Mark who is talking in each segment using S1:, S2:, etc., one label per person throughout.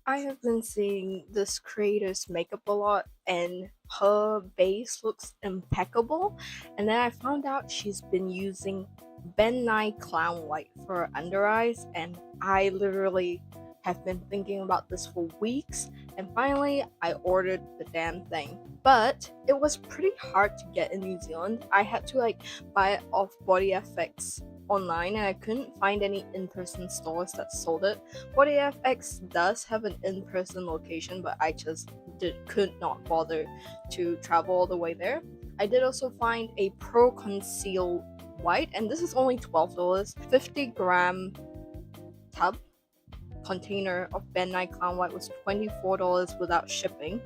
S1: I have been seeing this creator's makeup a lot, and her base looks impeccable. And then I found out she's been using Ben Nye Clown White for her under eyes, and I literally have been thinking about this for weeks. And finally, I ordered the damn thing. But it was pretty hard to get in New Zealand. I had to buy it off Body FX online, and I couldn't find any in-person stores that sold it. Body FX does have an in-person location, but I just could not bother to travel all the way there. I did also find a Pro Conceal White, and this is only $12. 50-gram tub container of Ben Nye Clown White was $24 without shipping.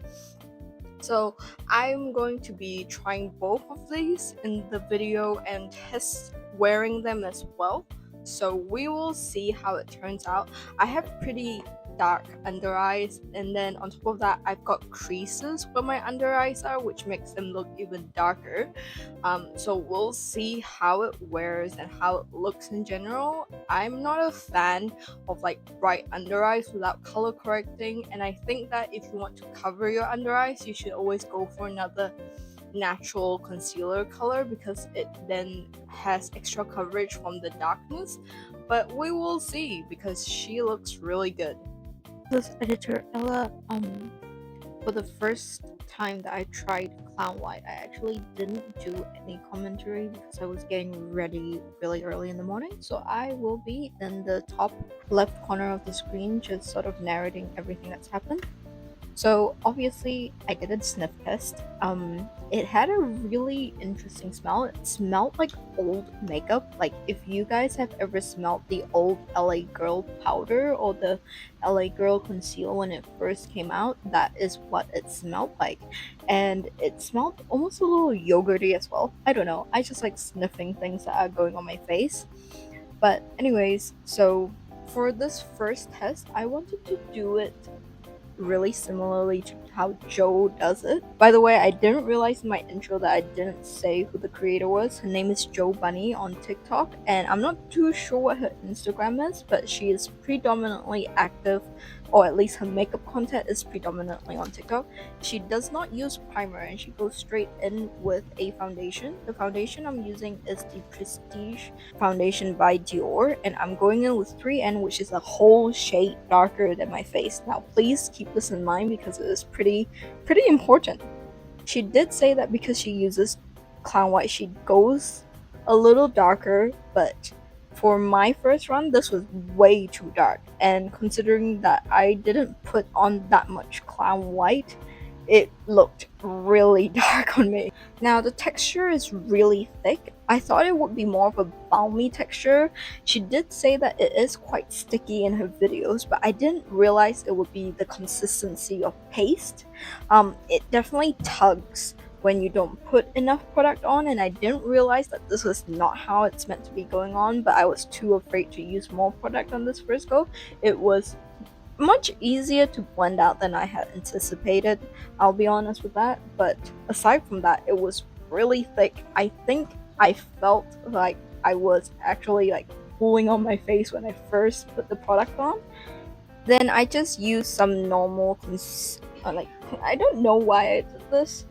S1: So I'm going to be trying both of these in the video and test wearing them as well. So we will see how it turns out. I have pretty dark under eyes, and then on top of that I've got creases where my under eyes are, which makes them look even darker. So we'll see how it wears and how it looks in general. I'm not a fan of bright under eyes without color correcting, and I think that if you want to cover your under eyes, you should always go for another natural concealer color because it then has extra coverage from the darkness. But we will see because she looks really good. This editor Ella, for the first time that I tried Clown White, I actually didn't do any commentary because I was getting ready really early in the morning. So I will be in the top left corner of the screen, just sort of narrating everything that's happened. So obviously I did a sniff test. It had a really interesting smell. It smelled like old makeup. Like if you guys have ever smelled the old LA Girl powder or the LA Girl concealer when it first came out, that is what it smelled like. And it smelled almost a little yogurty as well. I don't know. I just like sniffing things that are going on my face. But anyways, so for this first test, I wanted to do it really similarly to how Jo does it. By the way, I didn't realize in my intro that I didn't say who the creator was. Her name is JoBunnnie on TikTok, and I'm not too sure what her Instagram is, but she is predominantly active, or at least her makeup content is predominantly on TikTok. She does not use primer, and she goes straight in with a foundation. The foundation I'm using is the Prestige foundation by Dior, and I'm going in with 3N, which is a whole shade darker than my face. Now please keep this in mind because it is pretty important. She did say that because she uses Clown White, she goes a little darker, but for my first run, this was way too dark. And considering that I didn't put on that much Clown White, it looked really dark on me. Now the texture is really thick. I thought it would be more of a balmy texture. She did say that it is quite sticky in her videos, but I didn't realize it would be the consistency of paste. It definitely tugs when you don't put enough product on, and I didn't realize that this was not how it's meant to be going on, but I was too afraid to use more product on this first go. It was much easier to blend out than I had anticipated, I'll be honest with that. But aside from that, it was really thick. I think I felt like I was actually pulling on my face when I first put the product on. Then I just used some normal I don't know why I did this,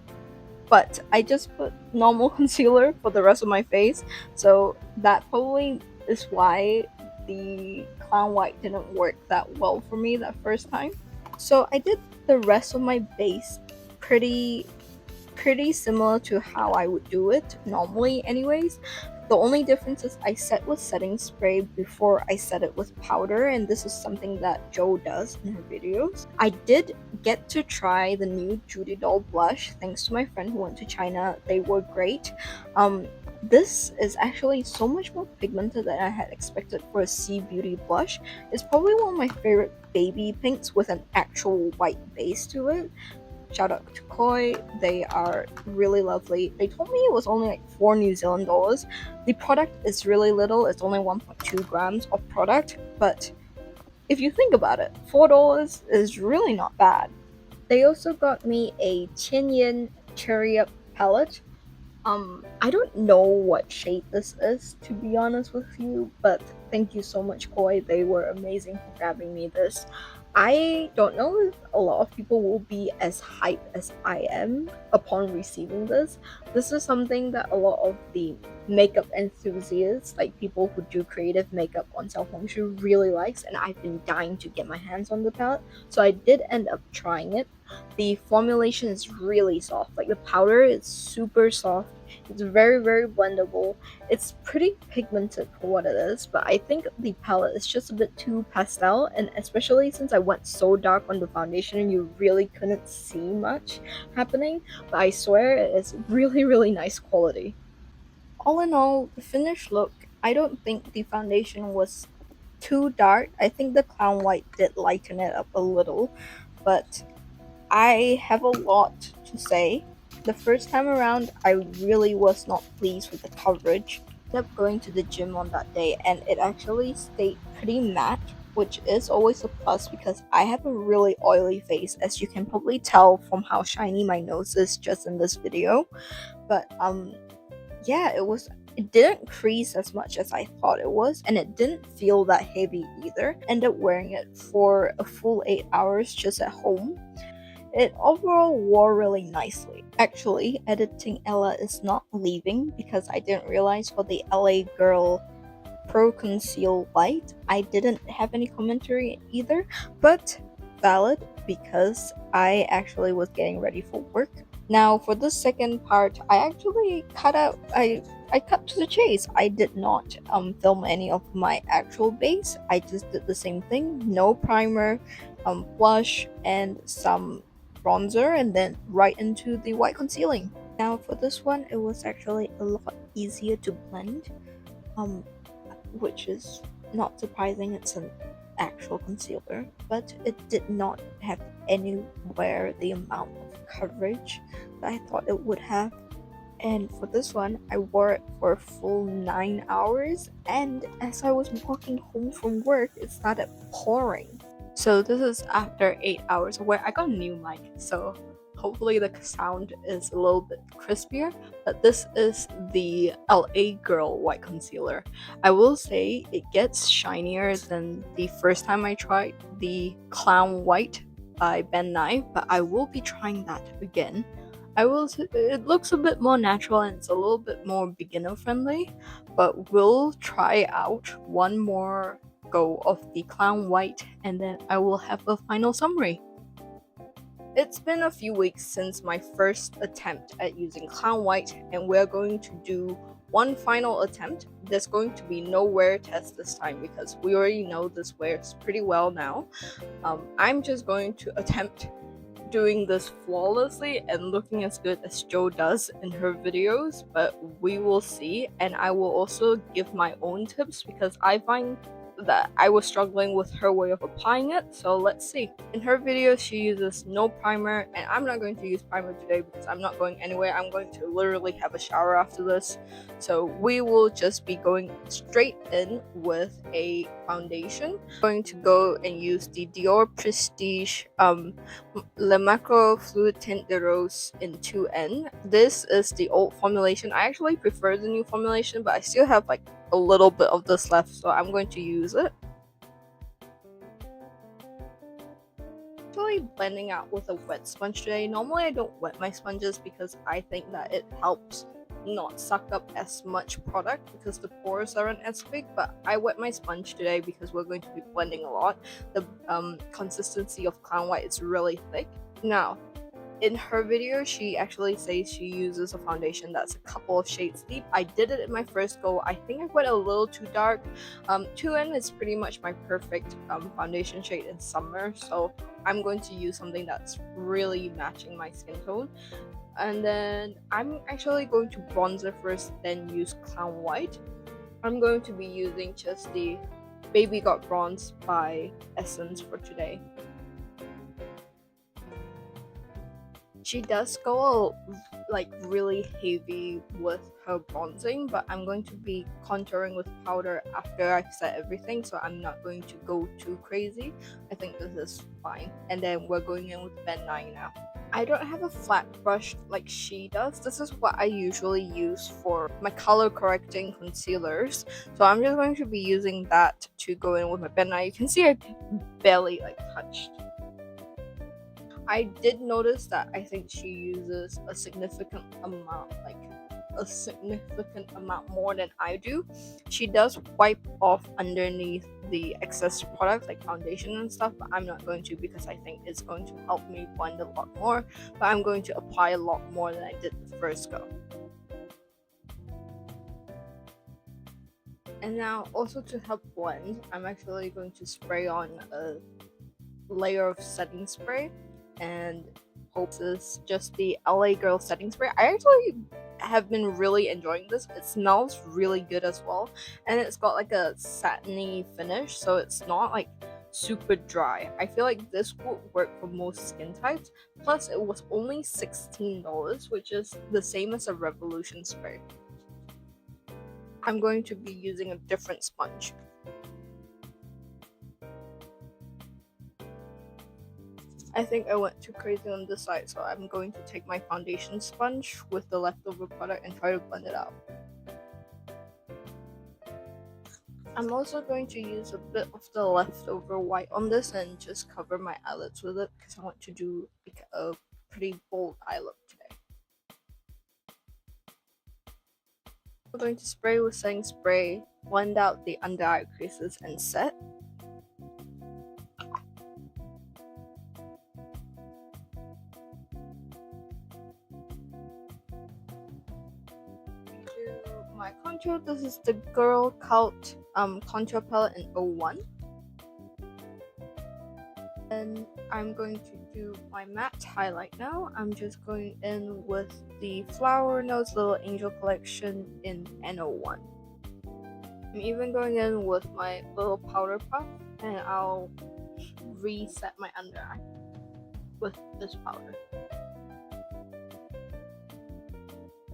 S1: but I just put normal concealer for the rest of my face, so that probably is why the Clown White didn't work that well for me that first time. So I did the rest of my base pretty similar to how I would do it normally anyways. The only difference is I set with setting spray before I set it with powder, and this is something that Jo does in her videos. I did get to try the new Judy Doll blush thanks to my friend who went to China. They were great. This is actually so much more pigmented than I had expected for a Sea Beauty blush. It's probably one of my favorite baby pinks with an actual white base to it. Shout out to Koi, they are really lovely. They told me it was only $4 New Zealand dollars. The product is really little, it's only 1.2 grams of product, but if you think about it, $4 is really not bad. They also got me a 10 yen cherry up palette. I don't know what shade this is, to be honest with you, but thank you so much, Koi. They were amazing for grabbing me this. I don't know if a lot of people will be as hyped as I am upon receiving this. This is something that a lot of the makeup enthusiasts, like people who do creative makeup on cell phone shoe, really likes, and I've been dying to get my hands on the palette. So I did end up trying it. The formulation is really soft. Like the powder is super soft. It's very, very blendable. It's pretty pigmented for what it is, but I think the palette is just a bit too pastel, and especially since I went so dark on the foundation, you really couldn't see much happening, but I swear it is really, really nice quality. All in all, the finished look, I don't think the foundation was too dark. I think the clown white did lighten it up a little, but I have a lot to say. The first time around, I really was not pleased with the coverage. I ended up going to the gym on that day and it actually stayed pretty matte, which is always a plus because I have a really oily face, as you can probably tell from how shiny my nose is just in this video. But yeah, it didn't crease as much as I thought it was, and it didn't feel that heavy either. Ended up wearing it for a full 8 hours just at home. It overall wore really nicely. Actually, editing Ella is not leaving because I didn't realize for the LA Girl Pro Conceal Light, I didn't have any commentary either, but valid because I actually was getting ready for work. Now for the second part, I actually I cut to the chase. I did not film any of my actual base. I just did the same thing. No primer, blush, and some bronzer, and then right into the white concealing. Now for this one, it was actually a lot easier to blend, um, which is not surprising. It's an actual concealer, but it did not have anywhere the amount of coverage that I thought it would have. And for this one, I wore it for a full 9 hours, and as I was walking home from work, it started pouring. So this is after 8 hours of wear. I got a new mic, so hopefully the sound is a little bit crispier. But this is the LA Girl white concealer. I will say it gets shinier than the first time I tried the Clown White by Ben Nye, but I will be trying that again. I will say it looks a bit more natural and it's a little bit more beginner friendly, but we'll try out one more go of the Clown White and then I will have a final summary. It's been a few weeks since my first attempt at using Clown White, and we're going to do one final attempt. There's going to be no wear test this time because we already know this wears pretty well now. I'm just going to attempt doing this flawlessly and looking as good as Jo does in her videos, but we will see. And I will also give my own tips because I find that I was struggling with her way of applying it, so let's see. In her videos, she uses no primer, and I'm not going to use primer today because I'm not going anywhere. I'm going to literally have a shower after this, so we will just be going straight in with a foundation. I'm going to go and use the Dior Prestige Le Macro Fluid Tint de Rose in 2N. This is the old formulation. I actually prefer the new formulation, but I still have like a little bit of this left, so I'm going to use it. Actually blending out with a wet sponge today. Normally I don't wet my sponges because I think that it helps not suck up as much product because the pores aren't as big, but I wet my sponge today because we're going to be blending a lot. The consistency of Clown White is really thick. Now, in her video, she actually says she uses a foundation that's a couple of shades deep. I did it in my first go. I think I went a little too dark. 2N is pretty much my perfect foundation shade in summer, so I'm going to use something that's really matching my skin tone. And then I'm actually going to bronzer first, then use Clown White. I'm going to be using just the Baby Got Bronze by Essence for today. She does go like really heavy with her bronzing, but I'm going to be contouring with powder after I've set everything, so I'm not going to go too crazy. I think this is fine. And then we're going in with Ben 9 now. I don't have a flat brush like she does. This is what I usually use for my color correcting concealers. So I'm just going to be using that to go in with my pen. Now you can see I barely like touched. I did notice that I think she uses a significant amount, like a significant amount more than I do. She does wipe off underneath the excess products like foundation and stuff, but I'm not going to because I think it's going to help me blend a lot more. But I'm going to apply a lot more than I did the first go. And now also to help blend, I'm actually going to spray on a layer of setting spray, and hope this is just the LA Girl setting spray. I actually have been really enjoying this. It smells really good as well, and it's got like a satiny finish, so it's not like super dry. I feel like this would work for most skin types. Plus it was only $16, which is the same as a Revolution spray. I'm going to be using a different sponge. I think I went too crazy on this side, so I'm going to take my foundation sponge with the leftover product and try to blend it out. I'm also going to use a bit of the leftover white on this and just cover my eyelids with it because I want to do like a pretty bold eye look today. I'm going to spray with setting spray, blend out the under eye creases and set. My contour, this is the Girl Cult contour palette in 01. And I'm going to do my matte highlight now. I'm just going in with the Flower Notes Little Angel collection in N01. I'm even going in with my little powder puff, and I'll reset my under eye with this powder.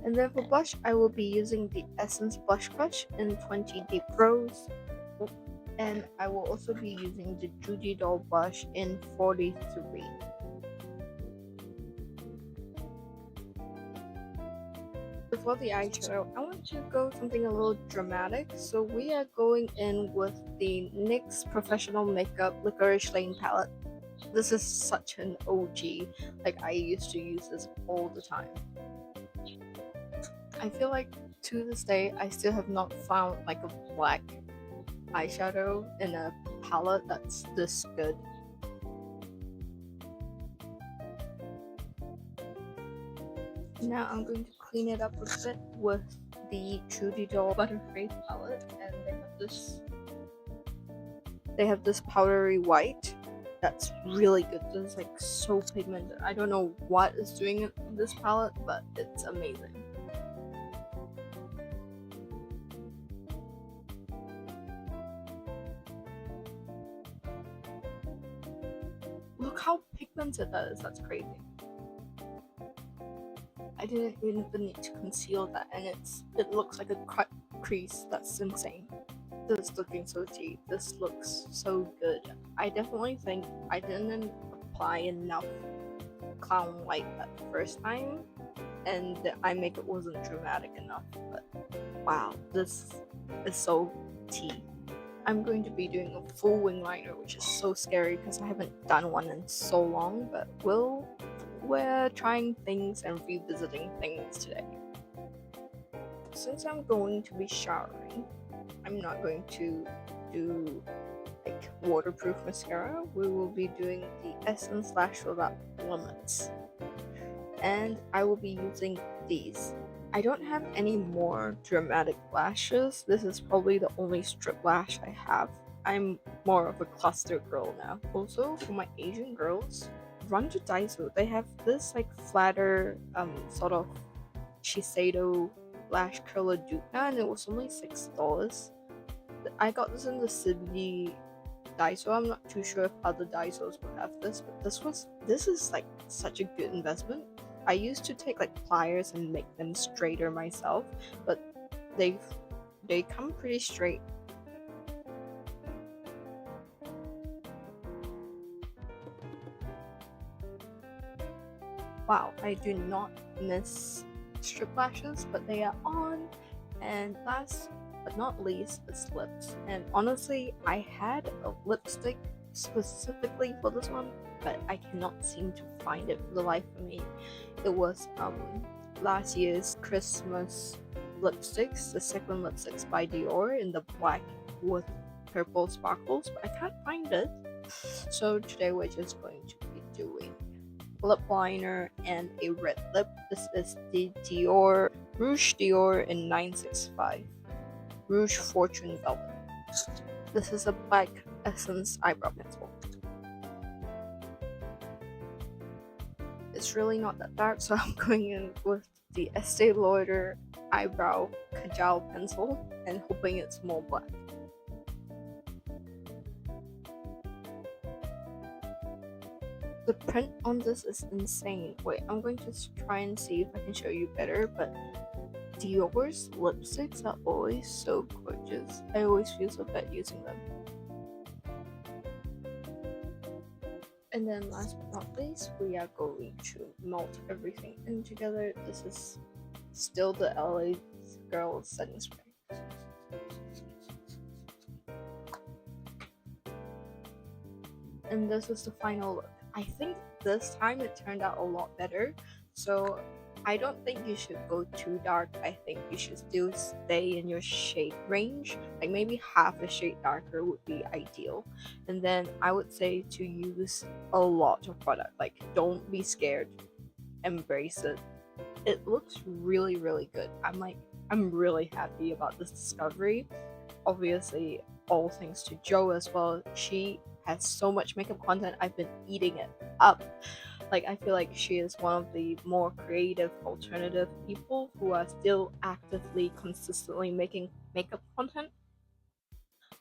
S1: And then for blush, I will be using the Essence Blush Brush in 20 Deep Rose. And I will also be using the Judy Doll blush in 43. For the eyeshadow, I want to go something a little dramatic. So we are going in with the NYX Professional Makeup Licorice Lane palette. This is such an OG. Like, I used to use this all the time. I feel like to this day I still have not found like a black eyeshadow in a palette that's this good. Now I'm going to clean it up a bit with the Judy Doll Butterface palette, and they have this powdery white that's really good. This is like so pigmented. I don't know what is doing it in this palette, but it's amazing. Look how pigmented that is. That's crazy. I didn't even need to conceal that, and it looks like a crease. That's insane. This is looking so deep. This looks so good. I definitely think I didn't apply enough clown white that first time, and the eye makeup wasn't dramatic enough. But wow, this is so tea. I'm going to be doing a full wing liner, which is so scary because I haven't done one in so long, but we're trying things and revisiting things today. Since I'm going to be showering, I'm not going to do like waterproof mascara. We will be doing the Essence Lash Without Limits, and I will be using these. I don't have any more dramatic lashes. This is probably the only strip lash I have. I'm more of a cluster girl now. Also, for my Asian girls, run to Daiso. They have this like flatter sort of Shiseido lash curler dupe now, and it was only $6. I got this in the City Daiso. I'm not too sure if other Daisos will have this, but this is like such a good investment. I used to take like pliers and make them straighter myself, but they come pretty straight. Wow, I do not miss strip lashes, but they are on. And last but not least is lips. And honestly, I had a lipstick specifically for this one, but I cannot seem to find it for the life of me. It was last year's Christmas lipsticks, the second lipsticks by Dior in the black with purple sparkles, but I can't find it. So today we're just going to be doing lip liner and a red lip. This is the Rouge Dior in 965 Rouge Fortune Velvet. This is a black Essence eyebrow pencil. It's really not that dark, so I'm going in with the Estee Lauder eyebrow Kajal pencil and hoping it's more black. The print on this is insane. Wait, I'm going to try and see if I can show you better, but Dior's lipsticks are always so gorgeous. I always feel so bad using them. And then last but not least, we are going to melt everything in together. This is still the LA Girl setting spray. And this is the final look. I think this time it turned out a lot better, so I don't think you should go too dark. I think you should still stay in your shade range, like maybe half a shade darker would be ideal. And then I would say to use a lot of product, like don't be scared, embrace it. It looks really good. I'm really happy about this discovery. Obviously all thanks to Jo as well. She has so much makeup content, I've been eating it up. Like, I feel like she is one of the more creative alternative people who are still actively consistently making makeup content.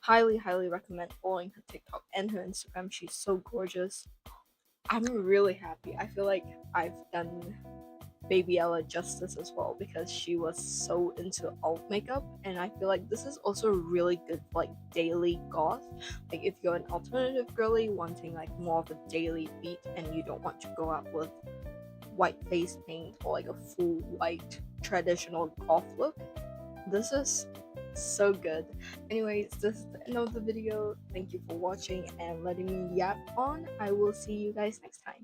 S1: Highly recommend following her TikTok and her Instagram. She's so gorgeous. I'm really happy. I feel like I've done Baby Ella justice as well, because she was so into alt makeup, and I feel like this is also really good for like daily goth. Like if you're an alternative girly wanting like more of a daily beat and you don't want to go out with white face paint or like a full white traditional goth look, this is so good. Anyways, this is the end of the video. Thank you for watching and letting me yap on. I will see you guys next time.